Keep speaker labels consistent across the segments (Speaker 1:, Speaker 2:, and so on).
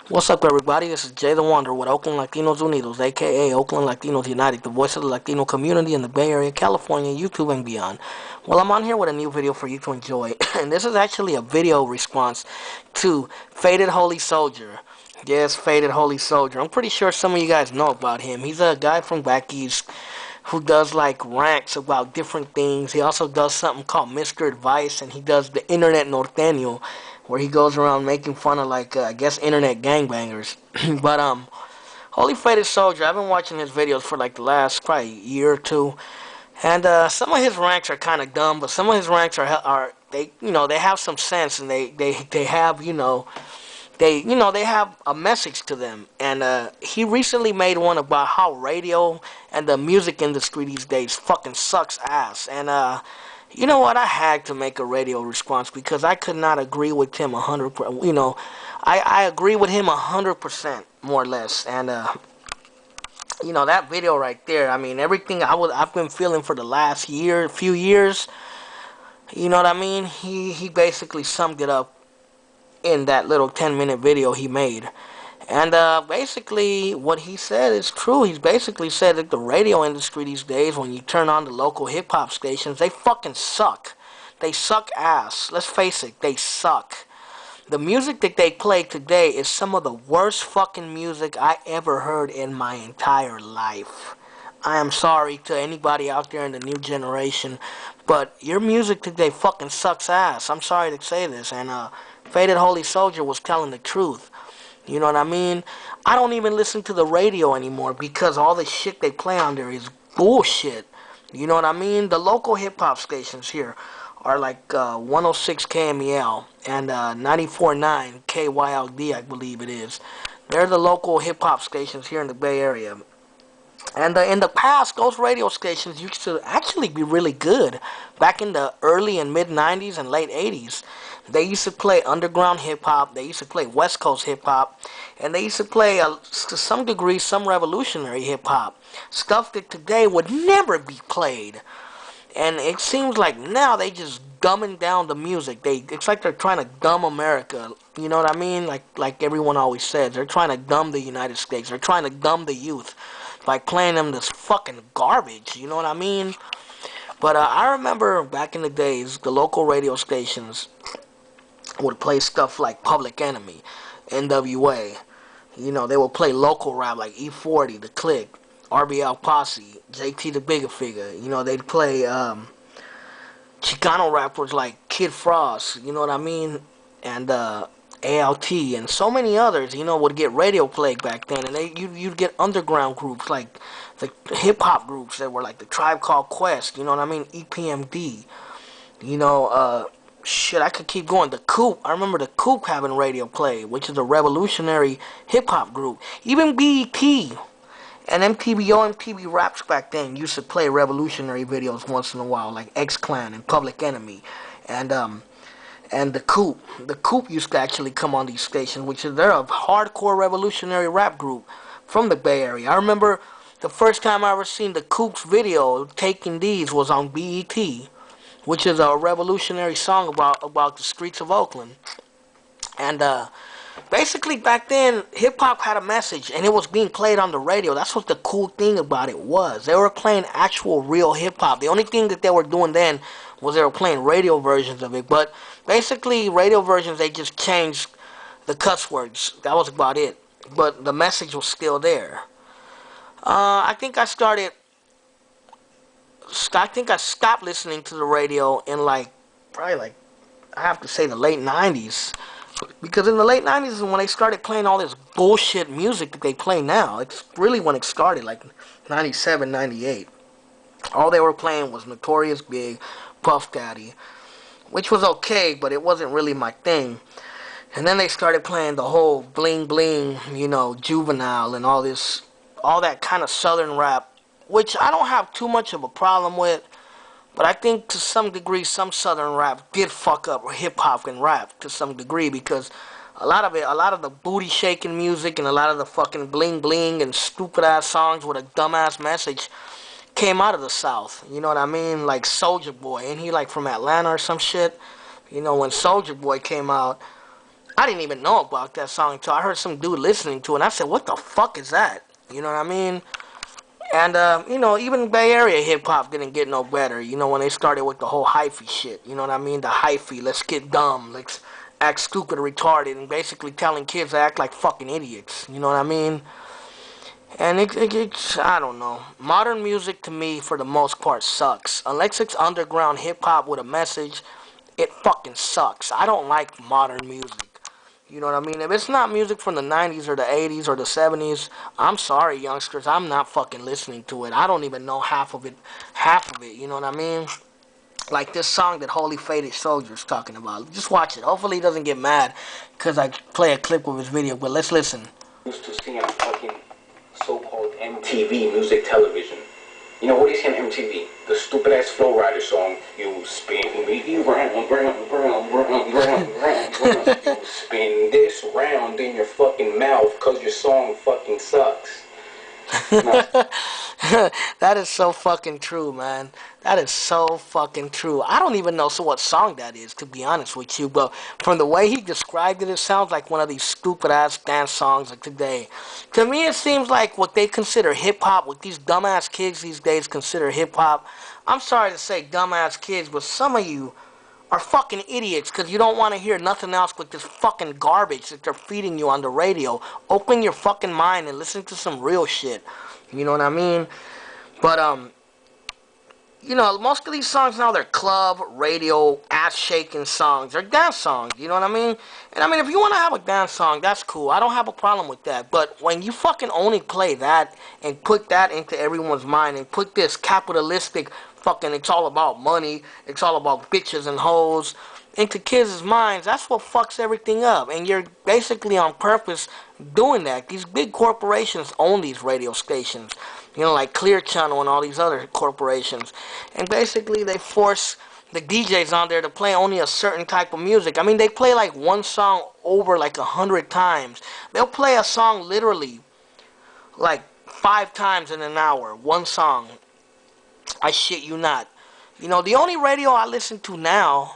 Speaker 1: What's up, everybody? This is Jay the Wanderer with Oakland Latinos Unidos, aka Oakland Latinos United, the voice of the Latino community in the Bay Area, California, YouTube, and beyond. Well, I'm on here with a new video for you to enjoy, and this is actually a video response to Faded Holy Soldier. Yes, Faded Holy Soldier. I'm pretty sure some of you guys know about him. He's a guy from back east who does like rants about different things. He also does something called Mr. Advice, and he does the Internet Norteño, where he goes around making fun of like I guess internet gangbangers. But Holy Faded Soldier, I've been watching his videos for like the last probably year or two, and some of his rants are kind of dumb, but some of his rants are they they have some sense, and they have they have a message to them. And he recently made one about how radio and the music industry these days fucking sucks ass. And you know what? I had to make a radio response because I could not agree with him 100%. I agree with him 100% more or less. And that video right there. I mean, everything I've been feeling for the last few years. You know what I mean? He basically summed it up in that little 10-minute video he made. And basically what he said is true. He's basically said that the radio industry these days, when you turn on the local hip-hop stations, they fucking suck. They suck ass. Let's face it, they suck. The music that they play today is some of the worst fucking music I ever heard in my entire life. I am sorry to anybody out there in the new generation, but your music today fucking sucks ass. I'm sorry to say this, and Faded Holy Soldier was telling the truth. You know what I mean? I don't even listen to the radio anymore because all the shit they play on there is bullshit. You know what I mean? The local hip-hop stations here are like 106 KMEL and 94.9 KYLD, I believe it is. They're the local hip-hop stations here in the Bay Area. And in the past, those radio stations used to actually be really good. Back in the early and mid-90s and late 80s, they used to play underground hip-hop, they used to play West Coast hip-hop, and they used to play, to some degree, some revolutionary hip-hop. Stuff that today would never be played. And it seems like now they just dumbing down the music. It's like they're trying to dumb America. You know what I mean? Like everyone always says, they're trying to dumb the United States. They're trying to dumb the youth by playing them this fucking garbage. You know what I mean? But I remember back in the days, the local radio stations would play stuff like Public Enemy, NWA. You know, they would play local rap like E40, The Click, RBL Posse, JT the Bigger Figure. You know, they'd play Chicano rappers like Kid Frost, you know what I mean? And ALT and so many others, would get radio play back then. And you'd get underground groups like the hip-hop groups that were like the Tribe Called Quest, you know what I mean? EPMD. Shit, I could keep going. The Coop, I remember the Coop having radio play, which is a revolutionary hip-hop group. Even BET and MTVO, MTV Raps back then used to play revolutionary videos once in a while, like X-Clan and Public Enemy. And the Coop. The Coop used to actually come on these stations, which is they're a hardcore revolutionary rap group from the Bay Area. I remember the first time I ever seen the Coop's video, Taking These, was on BET, which is a revolutionary song about the streets of Oakland. And basically back then, hip-hop had a message, and it was being played on the radio. That's what the cool thing about it was. They were playing actual real hip-hop. The only thing that they were doing then was they were playing radio versions of it. But basically, radio versions, they just changed the cuss words. That was about it. But the message was still there. I think I stopped listening to the radio in probably I have to say the late 90s. Because in the late 90s is when they started playing all this bullshit music that they play now. It's really when it started, like 97, 98. All they were playing was Notorious Big, Puff Daddy, which was okay, but it wasn't really my thing. And then they started playing the whole bling bling, Juvenile and all that kind of southern rap, which I don't have too much of a problem with. But I think to some degree, some southern rap did fuck up hip-hop and rap to some degree, because a lot of the booty-shaking music and a lot of the fucking bling-bling and stupid-ass songs with a dumbass message came out of the South. You know what I mean? Like Soulja Boy. Ain't he like from Atlanta or some shit? When Soulja Boy came out, I didn't even know about that song until I heard some dude listening to it, and I said, what the fuck is that? You know what I mean? And, even Bay Area hip-hop didn't get no better, when they started with the whole hyphy shit. You know what I mean? The hyphy, let's get dumb, let's act stupid or retarded, and basically telling kids to act like fucking idiots. You know what I mean? And it's, I don't know. Modern music, to me, for the most part, sucks. Unless it's underground hip-hop with a message, it fucking sucks. I don't like modern music. You know what I mean? If it's not music from the 90s or the 80s or the 70s, I'm sorry, youngsters. I'm not fucking listening to it. I don't even know half of it. You know what I mean? Like this song that Holy Faded Soldier is talking about. Just watch it. Hopefully he doesn't get mad because I play a clip of his video. But let's listen.
Speaker 2: Used to seeing fucking so-called MTV music television. You know what is on MTV? The stupid ass Flow Rider song. You spin me round. You spin this round in your fucking mouth because your song fucking sucks.
Speaker 1: That is so fucking true, man. That is so fucking true. I don't even know what song that is, to be honest with you, but from the way he described it, it sounds like one of these stupid-ass dance songs of today. To me, it seems like what they consider hip-hop, what these dumbass kids these days consider hip-hop. I'm sorry to say dumbass kids, but some of you are fucking idiots because you don't want to hear nothing else but this fucking garbage that they're feeding you on the radio. Open your fucking mind and listen to some real shit. You know what I mean? But, most of these songs now, they're club, radio, ass-shaking songs. They're dance songs, you know what I mean? And, if you want to have a dance song, that's cool. I don't have a problem with that. But when you fucking only play that and put that into everyone's mind and put this capitalistic fucking, it's all about money, it's all about bitches and hoes, into kids' minds, that's what fucks everything up. And you're basically on purpose doing that. These big corporations own these radio stations, like Clear Channel and all these other corporations. And basically they force the DJs on there to play only a certain type of music. They play like one song over like 100 times. They'll play a song literally like 5 times in an hour. One song. I shit you not. The only radio I listen to now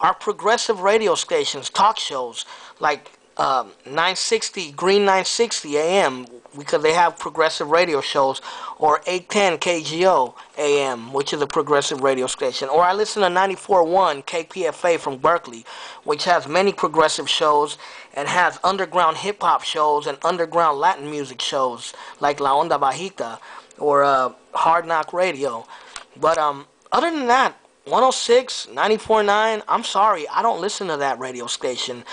Speaker 1: are progressive radio stations, talk shows, like 960, Green 960 AM, because they have progressive radio shows, or 810 KGO AM, which is a progressive radio station. Or I listen to 94.1 KPFA from Berkeley, which has many progressive shows and has underground hip-hop shows and underground Latin music shows, like La Onda Bajita, or Hard Knock Radio. But other than that, 106, 94.9, I'm sorry, I don't listen to that radio station.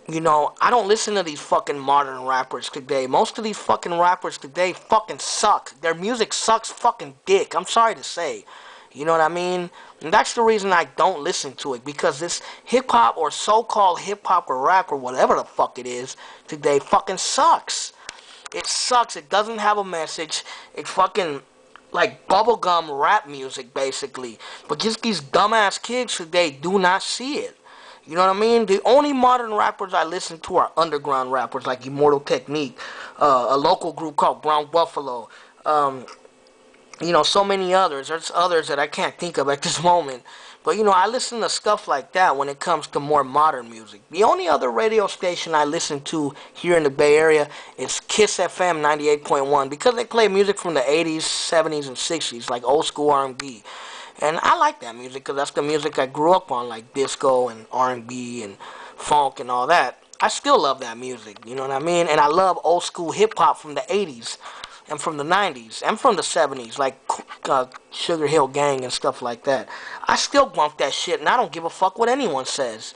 Speaker 1: I don't listen to these fucking modern rappers today. Most of these fucking rappers today fucking suck. Their music sucks fucking dick. I'm sorry to say. You know what I mean? And that's the reason I don't listen to it. Because this hip-hop or so-called hip-hop or rap or whatever the fuck it is today fucking sucks. It sucks. It doesn't have a message. It's fucking like bubblegum rap music, basically. But just these dumbass kids today do not see it. You know what I mean? The only modern rappers I listen to are underground rappers like Immortal Technique, a local group called Brown Buffalo, so many others. There's others that I can't think of at this moment. But, I listen to stuff like that when it comes to more modern music. The only other radio station I listen to here in the Bay Area is Kiss FM 98.1 because they play music from the 80s, 70s, and 60s, like old school R&B. And I like that music because that's the music I grew up on, like disco and R&B and funk and all that. I still love that music, you know what I mean? And I love old school hip-hop from the 80s and from the 90s and from the 70s, like Sugar Hill Gang and stuff like that. I still bump that shit, and I don't give a fuck what anyone says.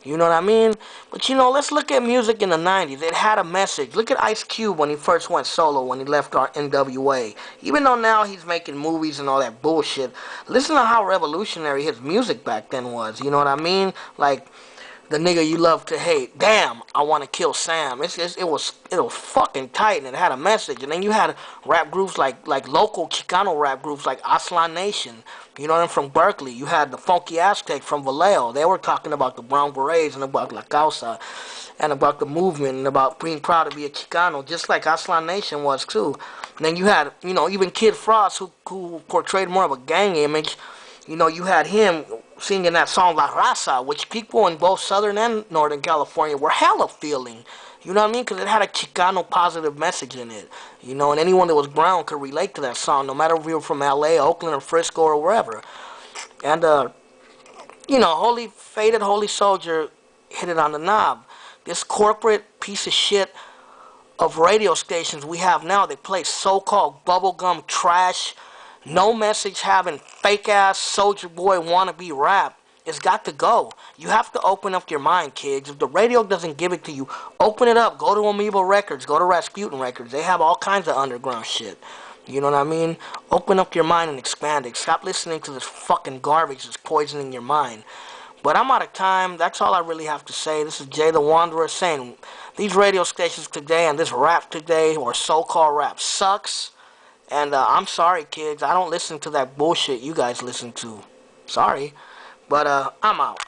Speaker 1: You know what I mean? But, let's look at music in the 90s. It had a message. Look at Ice Cube when he first went solo, when he left our NWA. Even though now he's making movies and all that bullshit, listen to how revolutionary his music back then was. You know what I mean? Like, the nigga you love to hate. Damn, I want to kill Sam. It was fucking tight, and it had a message. And then you had rap groups like local Chicano rap groups like Aslan Nation. You know, them from Berkeley. You had the Funky Aztec from Vallejo. They were talking about the Brown Berets and about La Causa and about the movement and about being proud to be a Chicano, just like Aslan Nation was too. And then you had, even Kid Frost, who portrayed more of a gang image. You had him singing that song La Raza, which people in both Southern and Northern California were hella feeling. You know what I mean? Because it had a Chicano positive message in it. You know, and anyone that was brown could relate to that song, no matter if you were from LA, Oakland, or Frisco, or wherever. And, you know, Holy Soldier hit it on the knob. This corporate piece of shit of radio stations we have now, they play so-called bubblegum trash, no message having fake ass Soldier Boy wannabe rap. It's got to go. You have to open up your mind, kids. If the radio doesn't give it to you, open it up. Go to Amoeba Records. Go to Rasputin Records. They have all kinds of underground shit. You know what I mean? Open up your mind and expand it. Stop listening to this fucking garbage that's poisoning your mind. But I'm out of time. That's all I really have to say. This is Jay the Wanderer saying these radio stations today and this rap today, or so-called rap, sucks. And I'm sorry, kids. I don't listen to that bullshit you guys listen to. Sorry. But I'm out.